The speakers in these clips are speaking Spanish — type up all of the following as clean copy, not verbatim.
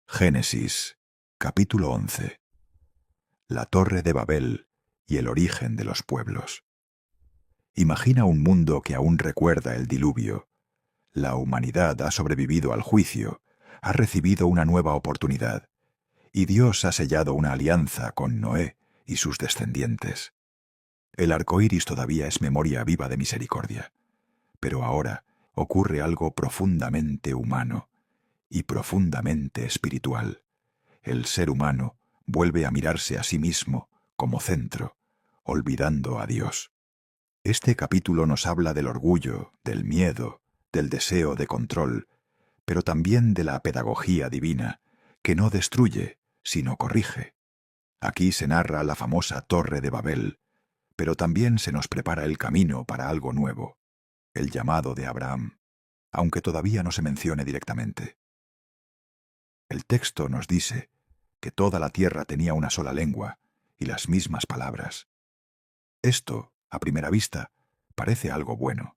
Génesis, capítulo 11. La Torre de Babel y el origen de los pueblos. Imagina un mundo que aún recuerda el diluvio. La humanidad ha sobrevivido al juicio, ha recibido una nueva oportunidad, y Dios ha sellado una alianza con Noé y sus descendientes. El arco iris todavía es memoria viva de misericordia, pero ahora ocurre algo profundamente humano y profundamente espiritual. El ser humano vuelve a mirarse a sí mismo como centro, olvidando a Dios. Este capítulo nos habla del orgullo, del miedo, del deseo de control, pero también de la pedagogía divina, que no destruye, sino corrige. Aquí se narra la famosa Torre de Babel, pero también se nos prepara el camino para algo nuevo, el llamado de Abraham, aunque todavía no se mencione directamente. El texto nos dice que toda la tierra tenía una sola lengua y las mismas palabras. Esto, a primera vista, parece algo bueno.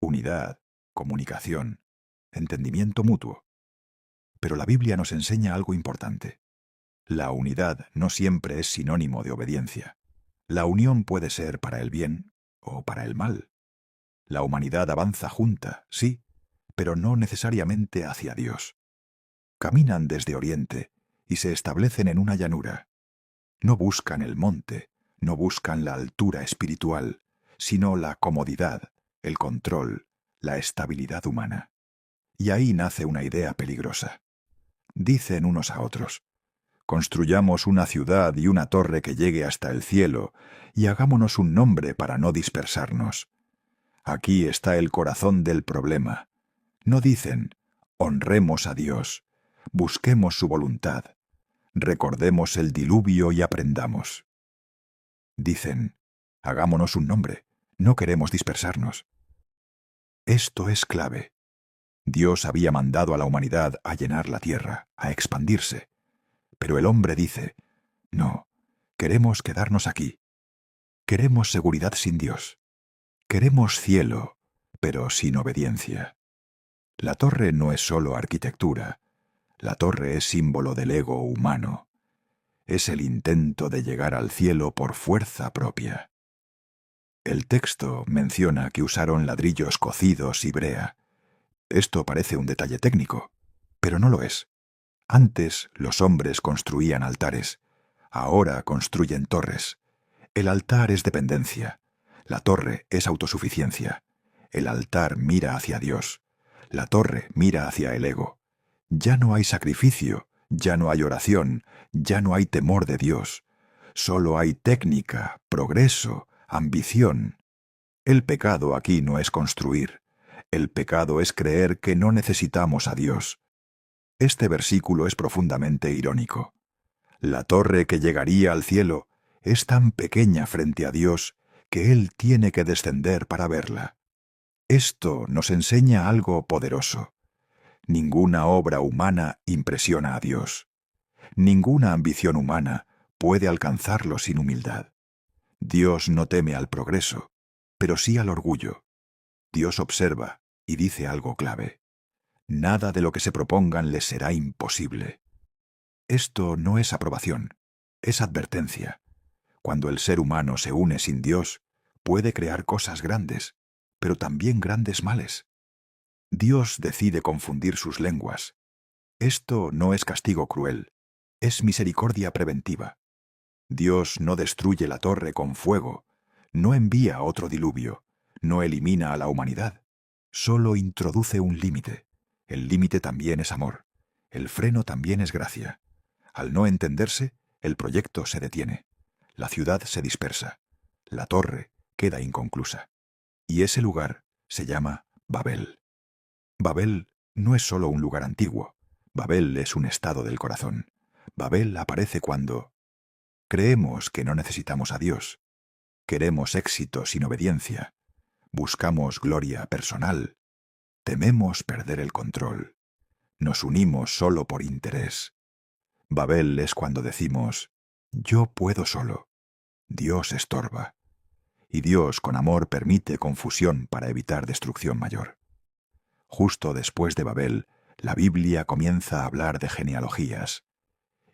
Unidad, comunicación, entendimiento mutuo. Pero la Biblia nos enseña algo importante. La unidad no siempre es sinónimo de obediencia. La unión puede ser para el bien o para el mal. La humanidad avanza junta, sí, pero no necesariamente hacia Dios. Caminan desde Oriente y se establecen en una llanura. No buscan el monte, no buscan la altura espiritual, sino la comodidad, el control, la estabilidad humana. Y ahí nace una idea peligrosa. Dicen unos a otros: construyamos una ciudad y una torre que llegue hasta el cielo, y hagámonos un nombre para no dispersarnos. Aquí está el corazón del problema. No dicen: honremos a Dios, busquemos su voluntad, recordemos el diluvio y aprendamos. Dicen: hagámonos un nombre, no queremos dispersarnos. Esto es clave. Dios había mandado a la humanidad a llenar la tierra, a expandirse. Pero el hombre dice: no, queremos quedarnos aquí. Queremos seguridad sin Dios. Queremos cielo, pero sin obediencia. La torre no es solo arquitectura. La torre es símbolo del ego humano. Es el intento de llegar al cielo por fuerza propia. El texto menciona que usaron ladrillos cocidos y brea. Esto parece un detalle técnico, pero no lo es. Antes los hombres construían altares, ahora construyen torres. El altar es dependencia, la torre es autosuficiencia. El altar mira hacia Dios, la torre mira hacia el ego. Ya no hay sacrificio, ya no hay oración, ya no hay temor de Dios. Solo hay técnica, progreso, ambición. El pecado aquí no es construir. El pecado es creer que no necesitamos a Dios. Este versículo es profundamente irónico. La torre que llegaría al cielo es tan pequeña frente a Dios que Él tiene que descender para verla. Esto nos enseña algo poderoso. Ninguna obra humana impresiona a Dios. Ninguna ambición humana puede alcanzarlo sin humildad. Dios no teme al progreso, pero sí al orgullo. Dios observa y dice algo clave: nada de lo que se propongan les será imposible. Esto no es aprobación, es advertencia. Cuando el ser humano se une sin Dios, puede crear cosas grandes, pero también grandes males. Dios decide confundir sus lenguas. Esto no es castigo cruel, es misericordia preventiva. Dios no destruye la torre con fuego, no envía otro diluvio, no elimina a la humanidad, solo introduce un límite. El límite también es amor, el freno también es gracia. Al no entenderse, el proyecto se detiene, la ciudad se dispersa, la torre queda inconclusa. Y ese lugar se llama Babel. Babel no es solo un lugar antiguo, Babel es un estado del corazón. Babel aparece cuando creemos que no necesitamos a Dios, queremos éxito sin obediencia, buscamos gloria personal, tememos perder el control, nos unimos solo por interés. Babel es cuando decimos: yo puedo solo, Dios estorba, y Dios con amor permite confusión para evitar destrucción mayor. Justo después de Babel, La Biblia comienza a hablar de genealogías,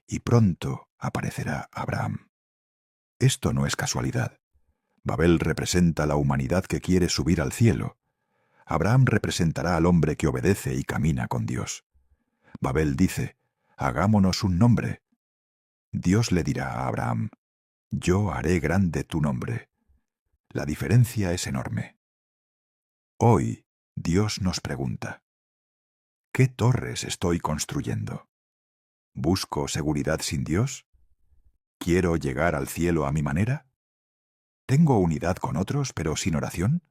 y pronto aparecerá Abraham. Esto no es casualidad. Babel representa la humanidad que quiere subir al cielo. Abraham representará al hombre que obedece y camina con Dios. Babel dice, hagámonos un nombre. Dios le dirá a Abraham, yo haré grande tu nombre. La diferencia es enorme. Hoy, Dios nos pregunta, ¿qué torres estoy construyendo? ¿Busco seguridad sin Dios? ¿Quiero llegar al cielo a mi manera? ¿Tengo unidad con otros, pero sin oración?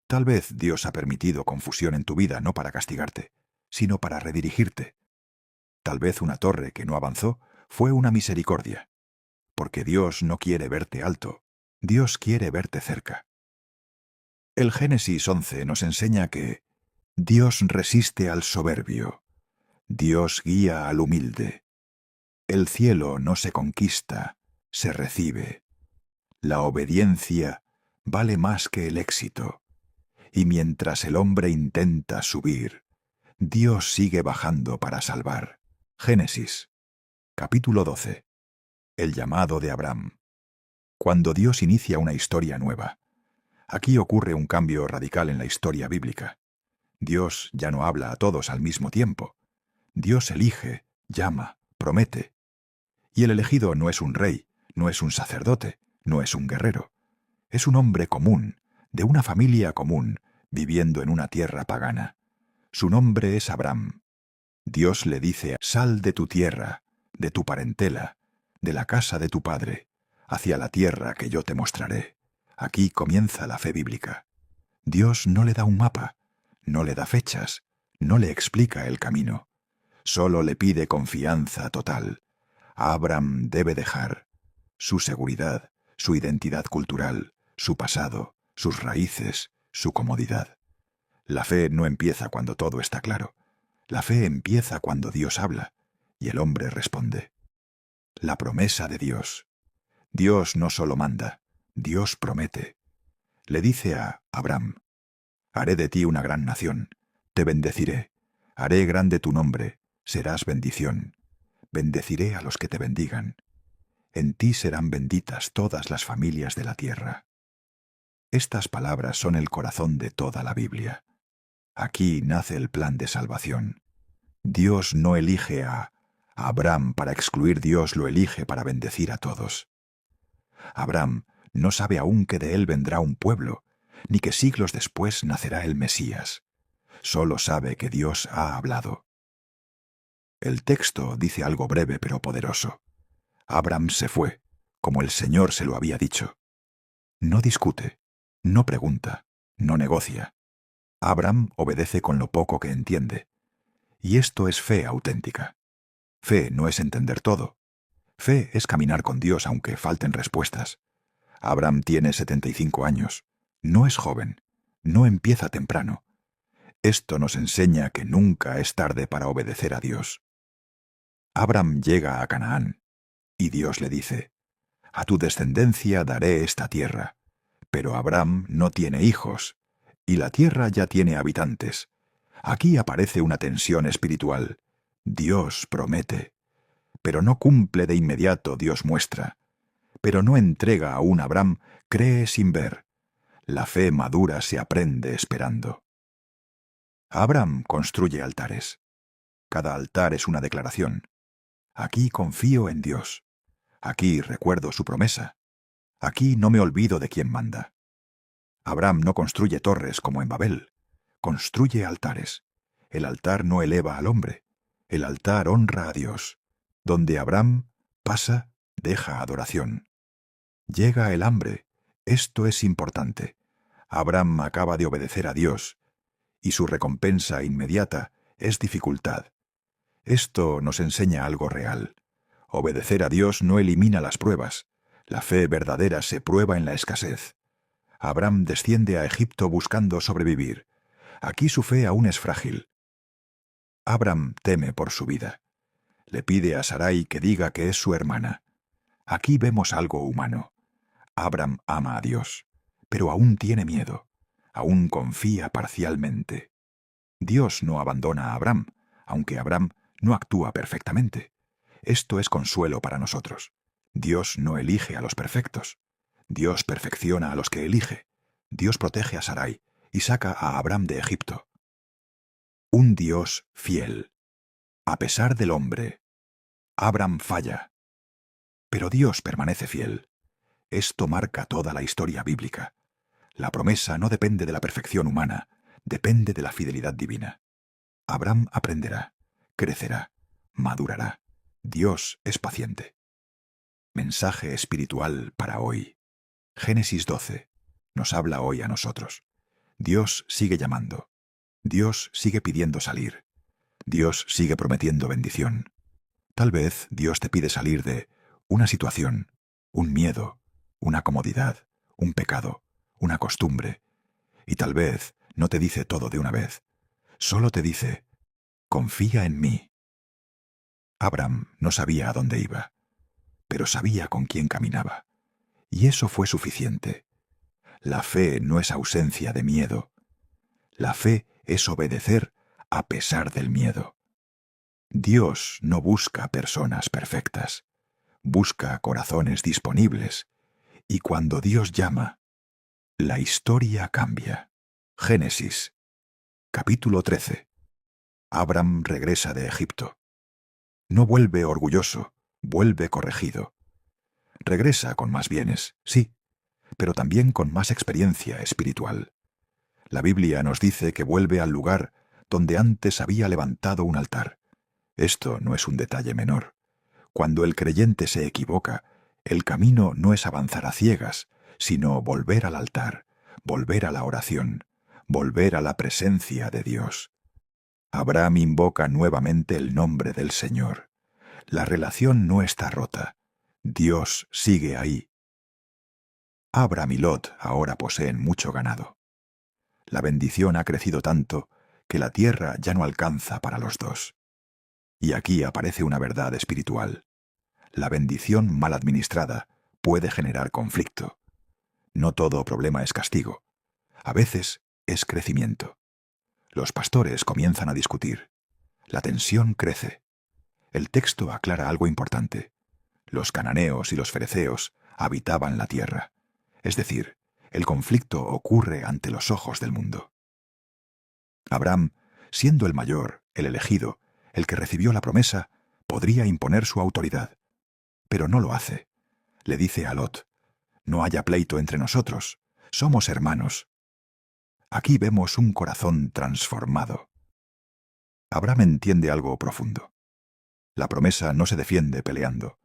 Tal vez Dios ha permitido confusión en tu vida no para castigarte, sino para redirigirte. Tal vez una torre que no avanzó fue una misericordia, porque Dios no quiere verte alto, Dios quiere verte cerca. El Génesis 11 nos enseña que Dios resiste al soberbio, Dios guía al humilde. El cielo no se conquista, se recibe. La obediencia vale más que el éxito. Y mientras el hombre intenta subir, Dios sigue bajando para salvar. Génesis, capítulo 12. El llamado de Abraham. Cuando Dios inicia una historia nueva, aquí ocurre un cambio radical en la historia bíblica. Dios ya no habla a todos al mismo tiempo. Dios elige, llama, promete. Y el elegido no es un rey, no es un sacerdote, no es un guerrero. Es un hombre común, de una familia común, viviendo en una tierra pagana. Su nombre es Abraham. Dios le dice, sal de tu tierra, de tu parentela, de la casa de tu padre, hacia la tierra que yo te mostraré. Aquí comienza la fe bíblica. Dios no le da un mapa, no le da fechas, no le explica el camino. Solo le pide confianza total. Abraham debe dejar su seguridad, su identidad cultural, su pasado, sus raíces, su comodidad. La fe no empieza cuando todo está claro. La fe empieza cuando Dios habla y el hombre responde. La promesa de Dios. Dios no solo manda, Dios promete. Le dice a Abraham, haré de ti una gran nación, te bendeciré, haré grande tu nombre, serás bendición. Bendeciré a los que te bendigan. En ti serán benditas todas las familias de la tierra. Estas palabras son el corazón de toda la Biblia. Aquí nace el plan de salvación. Dios no elige a Abraham para excluir, Dios lo elige para bendecir a todos. Abraham no sabe aún que de él vendrá un pueblo, ni que siglos después nacerá el Mesías. Solo sabe que Dios ha hablado. El texto dice algo breve pero poderoso. Abraham se fue, como el Señor se lo había dicho. No discute, no pregunta, no negocia. Abraham obedece con lo poco que entiende. Y esto es fe auténtica. Fe no es entender todo. Fe es caminar con Dios aunque falten respuestas. Abraham tiene 75 años. No es joven. No empieza temprano. Esto nos enseña que nunca es tarde para obedecer a Dios. Abraham llega a Canaán, y Dios le dice, a tu descendencia daré esta tierra. Pero Abraham no tiene hijos, y la tierra ya tiene habitantes. Aquí aparece una tensión espiritual. Dios promete, pero no cumple de inmediato, Dios muestra. Pero no entrega aún a Abraham, cree sin ver. La fe madura se aprende esperando. Abraham construye altares. Cada altar es una declaración. Aquí confío en Dios. Aquí recuerdo su promesa. Aquí no me olvido de quién manda. Abraham no construye torres como en Babel. Construye altares. El altar no eleva al hombre. El altar honra a Dios. Donde Abraham pasa, deja adoración. Llega el hambre. Esto es importante. Abraham acaba de obedecer a Dios, y su recompensa inmediata es dificultad. Esto nos enseña algo real. Obedecer a Dios no elimina las pruebas. La fe verdadera se prueba en la escasez. Abraham desciende a Egipto buscando sobrevivir. Aquí su fe aún es frágil. Abraham teme por su vida. Le pide a Sarai que diga que es su hermana. Aquí vemos algo humano. Abraham ama a Dios, pero aún tiene miedo. Aún confía parcialmente. Dios no abandona a Abraham, aunque Abraham no actúa perfectamente. Esto es consuelo para nosotros. Dios no elige a los perfectos. Dios perfecciona a los que elige. Dios protege a Sarai y saca a Abraham de Egipto. Un Dios fiel. A pesar del hombre, Abraham falla. Pero Dios permanece fiel. Esto marca toda la historia bíblica. La promesa no depende de la perfección humana, depende de la fidelidad divina. Abraham aprenderá, crecerá, madurará. Dios es paciente. Mensaje espiritual para hoy. Génesis 12. Nos habla hoy a nosotros. Dios sigue llamando. Dios sigue pidiendo salir. Dios sigue prometiendo bendición. Tal vez Dios te pide salir de una situación, un miedo, una comodidad, un pecado, una costumbre. Y tal vez no te dice todo de una vez. Solo te dice, confía en mí. Abraham no sabía a dónde iba, pero sabía con quién caminaba. Y eso fue suficiente. La fe no es ausencia de miedo. La fe es obedecer a pesar del miedo. Dios no busca personas perfectas, busca corazones disponibles. Y cuando Dios llama, la historia cambia. Génesis, capítulo 13. Abraham regresa de Egipto. No vuelve orgulloso, vuelve corregido. Regresa con más bienes, sí, pero también con más experiencia espiritual. La Biblia nos dice que vuelve al lugar donde antes había levantado un altar. Esto no es un detalle menor. Cuando el creyente se equivoca, el camino no es avanzar a ciegas, sino volver al altar, volver a la oración, volver a la presencia de Dios. Abraham invoca nuevamente el nombre del Señor. La relación no está rota. Dios sigue ahí. Abraham y Lot ahora poseen mucho ganado. La bendición ha crecido tanto que la tierra ya no alcanza para los dos. Y aquí aparece una verdad espiritual. La bendición mal administrada puede generar conflicto. No todo problema es castigo. A veces es crecimiento. Los pastores comienzan a discutir. La tensión crece. El texto aclara algo importante. Los cananeos y los fereceos habitaban la tierra. Es decir, el conflicto ocurre ante los ojos del mundo. Abraham, siendo el mayor, el elegido, el que recibió la promesa, podría imponer su autoridad. Pero no lo hace. Le dice a Lot, no haya pleito entre nosotros, somos hermanos. Aquí vemos un corazón transformado. Abraham entiende algo profundo. La promesa no se defiende peleando.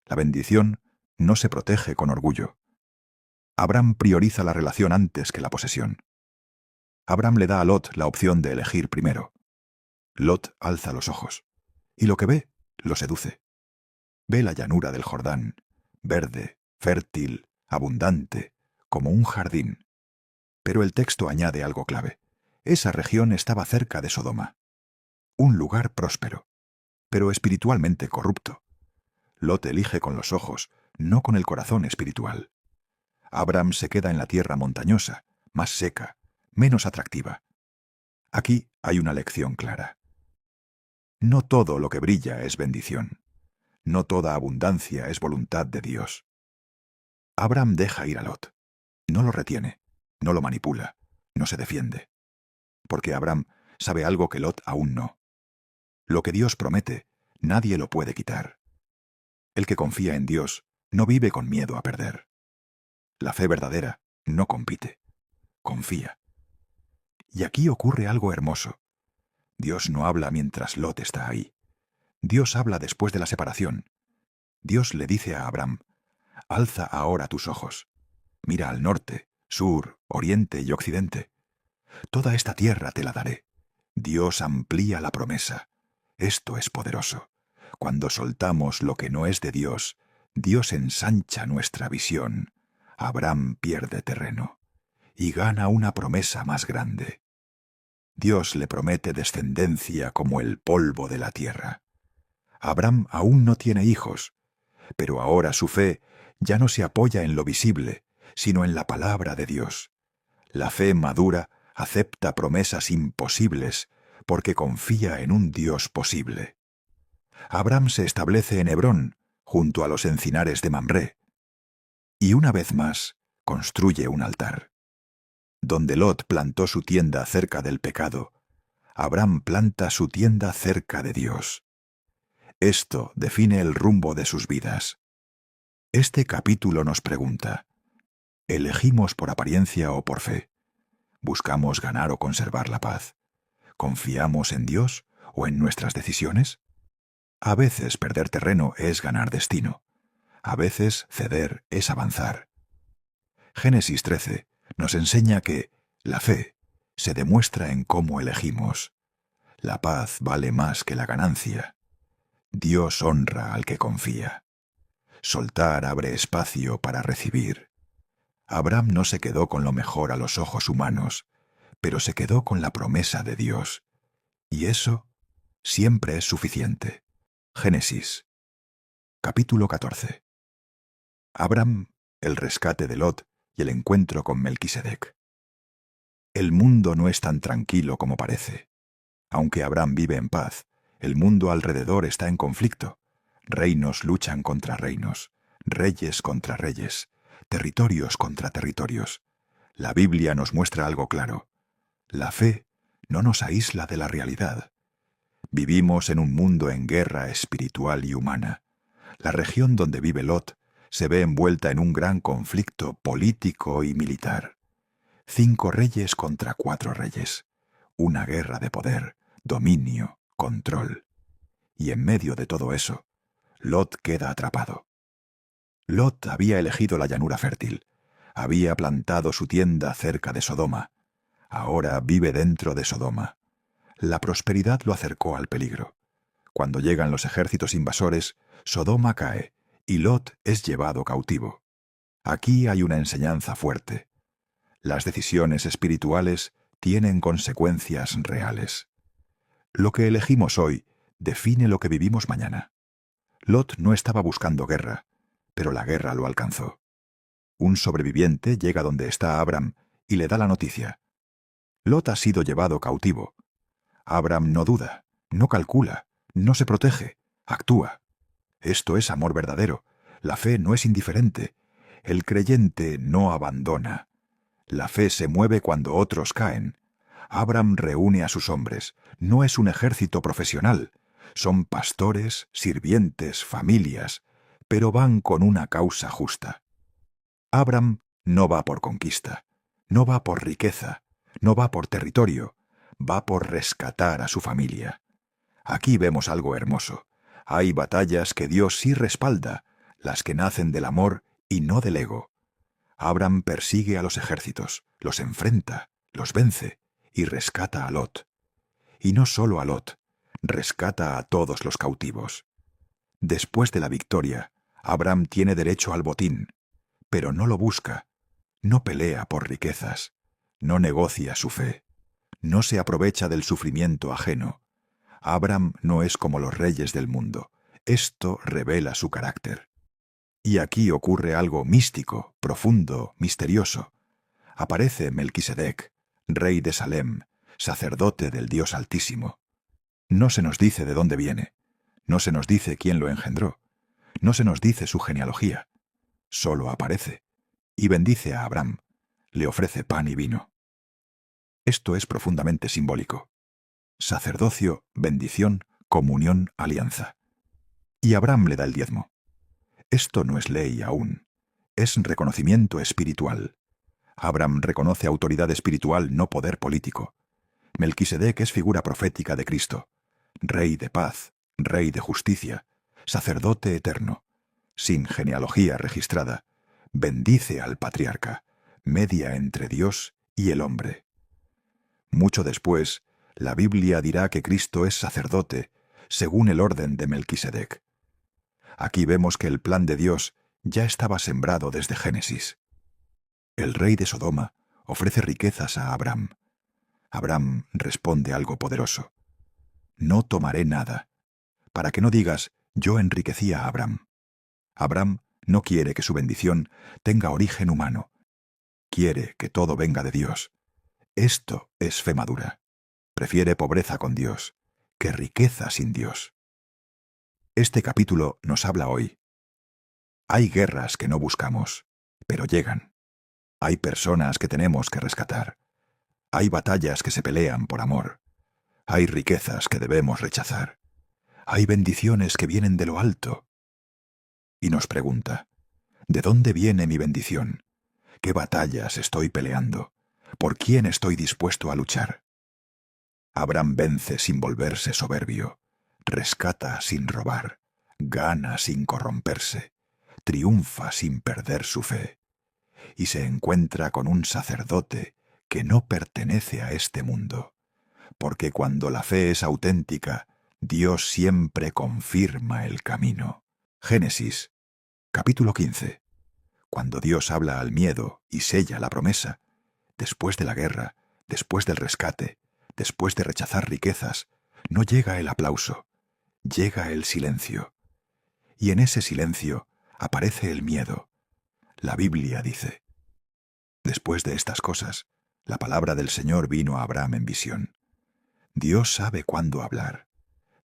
La bendición no se protege con orgullo. Abraham prioriza la relación antes que la posesión. Abraham le da a Lot la opción de elegir primero. Lot alza los ojos, y lo que ve lo seduce. Ve la llanura del Jordán, verde, fértil, abundante, como un jardín. Pero el texto añade algo clave. Esa región estaba cerca de Sodoma. Un lugar próspero, pero espiritualmente corrupto. Lot elige con los ojos, no con el corazón espiritual. Abraham se queda en la tierra montañosa, más seca, menos atractiva. Aquí hay una lección clara. No todo lo que brilla es bendición. No toda abundancia es voluntad de Dios. Abraham deja ir a Lot. No lo retiene, no lo manipula, no se defiende. Porque Abraham sabe algo que Lot aún no. Lo que Dios promete, nadie lo puede quitar. El que confía en Dios no vive con miedo a perder. La fe verdadera no compite, confía. Y aquí ocurre algo hermoso. Dios no habla mientras Lot está ahí. Dios habla después de la separación. Dios le dice a Abraham, alza ahora tus ojos. Mira al norte, sur, oriente y occidente. Toda esta tierra te la daré. Dios amplía la promesa. Esto es poderoso. Cuando soltamos lo que no es de Dios, Dios ensancha nuestra visión. Abraham pierde terreno y gana una promesa más grande. Dios le promete descendencia como el polvo de la tierra. Abraham aún no tiene hijos, pero ahora su fe ya no se apoya en lo visible, sino en la palabra de Dios. La fe madura acepta promesas imposibles porque confía en un Dios posible. Abram se establece en Hebrón, junto a los encinares de Mamré, y una vez más construye un altar. Donde Lot plantó su tienda cerca del pecado, Abram planta su tienda cerca de Dios. Esto define el rumbo de sus vidas. Este capítulo nos pregunta: ¿elegimos por apariencia o por fe? ¿Buscamos ganar o conservar la paz? ¿Confiamos en Dios o en nuestras decisiones? A veces perder terreno es ganar destino. A veces ceder es avanzar. Génesis 13 nos enseña que la fe se demuestra en cómo elegimos. La paz vale más que la ganancia. Dios honra al que confía. Soltar abre espacio para recibir. Abram no se quedó con lo mejor a los ojos humanos, pero se quedó con la promesa de Dios. Y eso siempre es suficiente. Génesis, capítulo 14. Abram, el rescate de Lot y el encuentro con Melquisedec. El mundo no es tan tranquilo como parece. Aunque Abram vive en paz, el mundo alrededor está en conflicto. Reinos luchan contra reinos, reyes contra reyes, territorios contra territorios. La Biblia nos muestra algo claro. La fe no nos aísla de la realidad. Vivimos en un mundo en guerra espiritual y humana. La región donde vive Lot se ve envuelta en un gran conflicto político y militar. 5 reyes contra 4 reyes. Una guerra de poder, dominio, control. Y en medio de todo eso, Lot queda atrapado. Lot había elegido la llanura fértil. Había plantado su tienda cerca de Sodoma. Ahora vive dentro de Sodoma. La prosperidad lo acercó al peligro. Cuando llegan los ejércitos invasores, Sodoma cae y Lot es llevado cautivo. Aquí hay una enseñanza fuerte. Las decisiones espirituales tienen consecuencias reales. Lo que elegimos hoy define lo que vivimos mañana. Lot no estaba buscando guerra, pero la guerra lo alcanzó. Un sobreviviente llega donde está Abram y le da la noticia. Lot ha sido llevado cautivo. Abram no duda, no calcula, no se protege, actúa. Esto es amor verdadero. La fe no es indiferente. El creyente no abandona. La fe se mueve cuando otros caen. Abram reúne a sus hombres. No es un ejército profesional. Son pastores, sirvientes, familias, pero van con una causa justa. Abram no va por conquista, no va por riqueza, no va por territorio, va por rescatar a su familia. Aquí vemos algo hermoso. Hay batallas que Dios sí respalda, las que nacen del amor y no del ego. Abram persigue a los ejércitos, los enfrenta, los vence y rescata a Lot. Y no solo a Lot, rescata a todos los cautivos. Después de la victoria, Abram tiene derecho al botín, pero no lo busca, no pelea por riquezas, no negocia su fe, no se aprovecha del sufrimiento ajeno. Abram no es como los reyes del mundo. Esto revela su carácter. Y aquí ocurre algo místico, profundo, misterioso. Aparece Melquisedec, rey de Salem, sacerdote del Dios Altísimo. No se nos dice de dónde viene, no se nos dice quién lo engendró, no se nos dice su genealogía. Solo aparece y bendice a Abram, le ofrece pan y vino. Esto es profundamente simbólico. Sacerdocio, bendición, comunión, alianza. Y Abram le da el diezmo. Esto no es ley aún, es reconocimiento espiritual. Abram reconoce autoridad espiritual, no poder político. Melquisedec es figura profética de Cristo, rey de paz, rey de justicia, sacerdote eterno, sin genealogía registrada, bendice al patriarca, media entre Dios y el hombre. Mucho después, la Biblia dirá que Cristo es sacerdote, según el orden de Melquisedec. Aquí vemos que el plan de Dios ya estaba sembrado desde Génesis. El rey de Sodoma ofrece riquezas a Abram. Abram responde algo poderoso. No tomaré nada, para que no digas, yo enriquecí a Abram. Abram no quiere que su bendición tenga origen humano. Quiere que todo venga de Dios. Esto es fe madura. Prefiere pobreza con Dios que riqueza sin Dios. Este capítulo nos habla hoy. Hay guerras que no buscamos, pero llegan. Hay personas que tenemos que rescatar. Hay batallas que se pelean por amor. Hay riquezas que debemos rechazar. Hay bendiciones que vienen de lo alto. Y nos pregunta, ¿de dónde viene mi bendición? ¿Qué batallas estoy peleando? ¿Por quién estoy dispuesto a luchar? Abraham vence sin volverse soberbio, rescata sin robar, gana sin corromperse, triunfa sin perder su fe, y se encuentra con un sacerdote que no pertenece a este mundo, porque cuando la fe es auténtica, Dios siempre confirma el camino. Génesis, capítulo 15. Cuando Dios habla al miedo y sella la promesa, después de la guerra, después del rescate, después de rechazar riquezas, no llega el aplauso, llega el silencio. Y en ese silencio aparece el miedo. La Biblia dice, después de estas cosas, la palabra del Señor vino a Abraham en visión. Dios sabe cuándo hablar.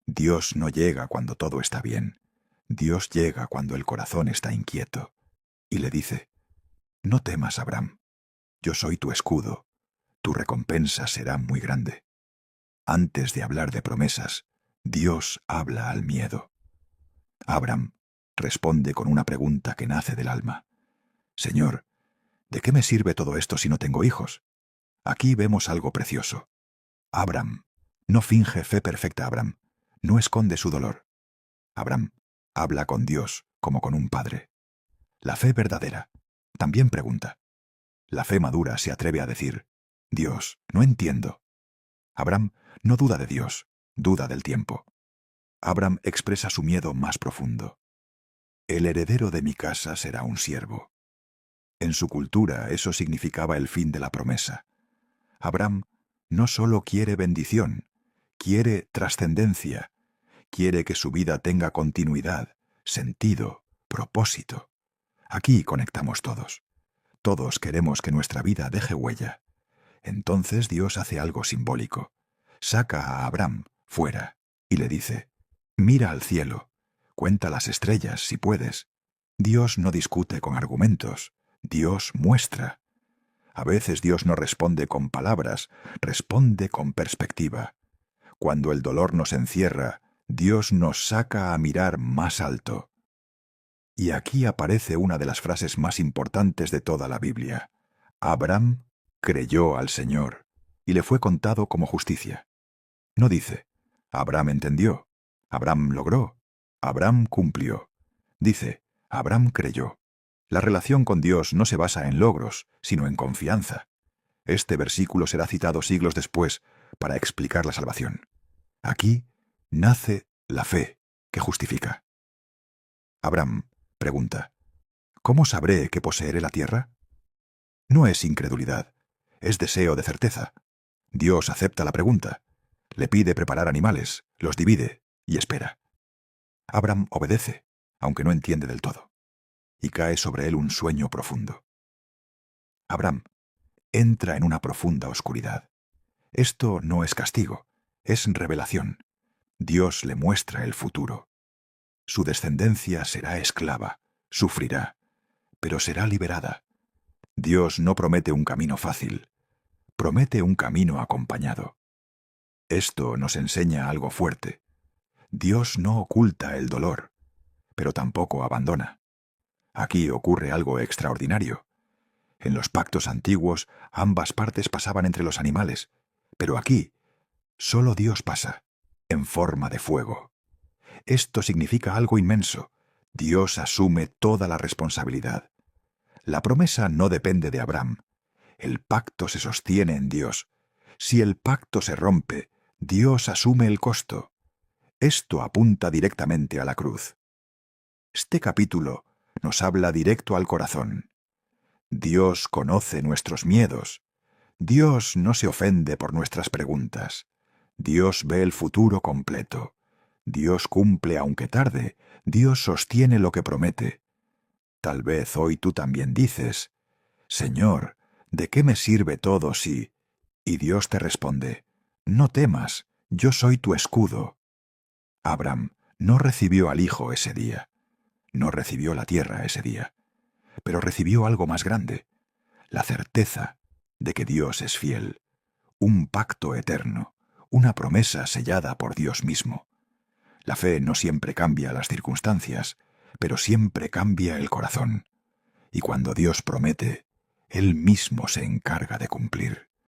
Dios no llega cuando todo está bien. Dios llega cuando el corazón está inquieto. Y le dice, no temas, Abraham. Yo soy tu escudo. Tu recompensa será muy grande. Antes de hablar de promesas, Dios habla al miedo. Abraham responde con una pregunta que nace del alma. Señor, ¿de qué me sirve todo esto si no tengo hijos? Aquí vemos algo precioso. Abraham no finge fe perfecta. Abraham no esconde su dolor. Abraham habla con Dios como con un padre. La fe verdadera también pregunta. La fe madura se atreve a decir, Dios, no entiendo. Abraham no duda de Dios, duda del tiempo. Abraham expresa su miedo más profundo. El heredero de mi casa será un siervo. En su cultura eso significaba el fin de la promesa. Abraham no solo quiere bendición, quiere trascendencia, quiere que su vida tenga continuidad, sentido, propósito. Aquí conectamos todos. Todos queremos que nuestra vida deje huella. Entonces Dios hace algo simbólico. Saca a Abraham fuera y le dice, mira al cielo, cuenta las estrellas si puedes. Dios no discute con argumentos, Dios muestra. A veces Dios no responde con palabras, responde con perspectiva. Cuando el dolor nos encierra, Dios nos saca a mirar más alto. Y aquí aparece una de las frases más importantes de toda la Biblia. Abraham creyó al Señor, y le fue contado como justicia. No dice, Abraham entendió, Abraham logró, Abraham cumplió. Dice, Abraham creyó. La relación con Dios no se basa en logros, sino en confianza. Este versículo será citado siglos después para explicar la salvación. Aquí nace la fe que justifica. Abraham pregunta, ¿cómo sabré que poseeré la tierra? No es incredulidad, es deseo de certeza. Dios acepta la pregunta, le pide preparar animales, los divide y espera. Abraham obedece, aunque no entiende del todo, y cae sobre él un sueño profundo. Abraham entra en una profunda oscuridad. Esto no es castigo, es revelación. Dios le muestra el futuro. Su descendencia será esclava, sufrirá, pero será liberada. Dios no promete un camino fácil, promete un camino acompañado. Esto nos enseña algo fuerte. Dios no oculta el dolor, pero tampoco abandona. Aquí ocurre algo extraordinario. En los pactos antiguos, ambas partes pasaban entre los animales, pero aquí, solo Dios pasa, en forma de fuego. Esto significa algo inmenso. Dios asume toda la responsabilidad. La promesa no depende de Abraham. El pacto se sostiene en Dios. Si el pacto se rompe, Dios asume el costo. Esto apunta directamente a la cruz. Este capítulo nos habla directo al corazón. Dios conoce nuestros miedos. Dios no se ofende por nuestras preguntas. Dios ve el futuro completo. Dios cumple aunque tarde. Dios sostiene lo que promete. Tal vez hoy tú también dices, Señor, ¿de qué me sirve todo si? Y Dios te responde, No temas, yo soy tu escudo. Abram no recibió al Hijo ese día, no recibió la tierra ese día, pero recibió algo más grande, la certeza de que Dios es fiel, un pacto eterno, una promesa sellada por Dios mismo. La fe no siempre cambia las circunstancias, pero siempre cambia el corazón. Y cuando Dios promete, Él mismo se encarga de cumplir.